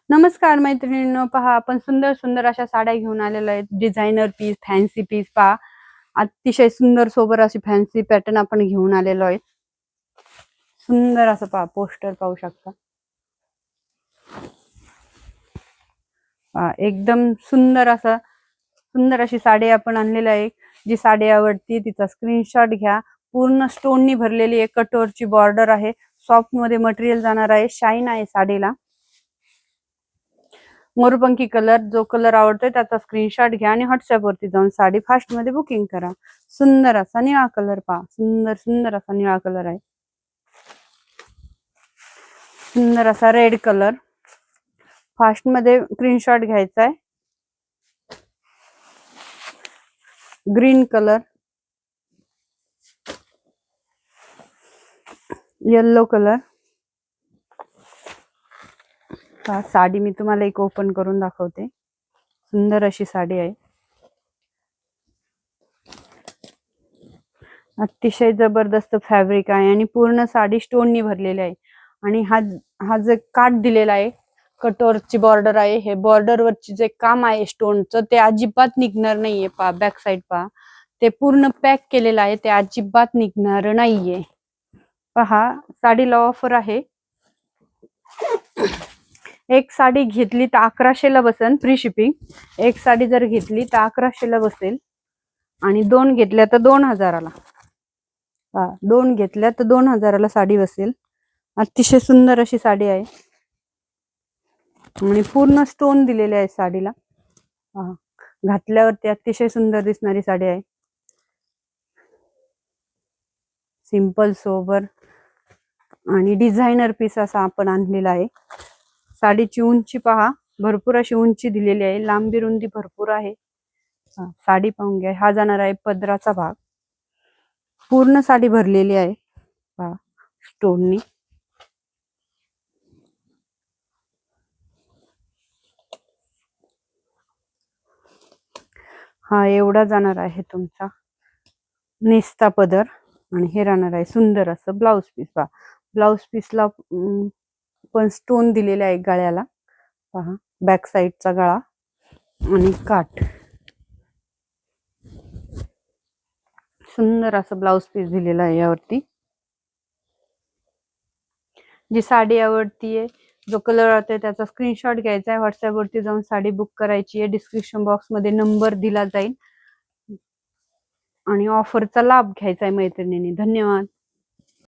नमस्कार मैत्रिणींनो, पहा आपण सुंदर सुंदर अशा साड्या घेऊन आलेलो आहेत. डिझायनर पीस, फॅन्सी पीस पहा. अतिशय सुंदर सोबर अशी फॅन्सी पॅटर्न आपण घेऊन आलेलो आहे. सुंदर असं पहा, पोस्टर पाहू शकता. एकदम सुंदर अशी साडी आपण आणलेली आहे. जी साडी आवडती तिचा स्क्रीनशॉट घ्या. पूर्ण स्टोननी भरलेली एक कटोरची बॉर्डर आहे. सॉफ्ट मध्ये मटेरियल जाणार आहे. शाईन आहे साडीला. मोरपंखी कलर, जो कलर आवडतोय त्याचा स्क्रीनशॉट घ्या आणि व्हॉट्सअप वरती जाऊन साडी फास्ट मध्ये बुकिंग करा. सुंदर असा निळा कलर पहा. सुंदर सुंदर असा निळा कलर आहे. सुंदर असा रेड कलर. फास्ट मध्ये स्क्रीनशॉट घ्यायचा आहे. Green colour, yellow colour. Sari मी तुम्हाला एक ओपन करून दाखवते. सुंदर अशी साडी आहे. अतिशय जबरदस्त फॅब्रिक आहे आणि पूर्ण साडी स्टोननी भरलेली आहे. आणि हा जे काठ दिलेला आहे, कटोरची बॉर्डर आहे. हे बॉर्डर वरची जे काम आहे स्टोनचं, ते अजिबात निघणार नाहीये. पहा बॅक साइड पहा, ते पूर्ण पॅक केलेलं आहे. ते अजिबात निघणार नाहीये. पहा, साडीला ऑफर आहे. एक साडी घेतली तर 1100 बसेल फ्री शिपिंग. एक साडी जर घेतली तर 1100 बसेल आणि दोन घेतल्या तर 2000ला. दोन घेतल्या तर 2000ला साडी बसेल. अतिशय सुंदर अशी साडी आहे आणि पूर्ण स्टोन दिलेले आहे साडीला. घातल्यावरती अतिशय सुंदर दिसणारी साडी आहे. सिंपल सोबर आणि डिझायनर पीस असा आपण आणलेला आहे. साडीची उंची पहा, भरपूर अशी उंची दिलेली आहे. लांबी रुंदी भरपूर आहे. साडी पाहून घ्या. हा जाणार आहे पदराचा भाग. पूर्ण साडी भरलेली आहे पहा स्टोननी. हा एवढा जाणार आहे तुमचा नेस्ता पदर. आणि हे राहणार आहे सुंदर असं ब्लाउज पीस. पहा, ब्लाउज पीसला पण स्टोन दिलेले आहे गळ्याला. पहा, बॅक साइडचा गळा आणि काठ. सुंदर असं ब्लाउज पीस दिलेला आहे यावरती. जी साडी आवडतीये, जो कलर आवडतोय त्याचा स्क्रीनशॉट घ्यायचा आहे. व्हॉट्सअप वरती जाऊन साडी बुक करायची आहे. डिस्क्रिप्शन बॉक्स मध्ये नंबर दिला जाईल आणि ऑफरचा लाभ घ्यायचा आहे मैत्रिणींनी. धन्यवाद.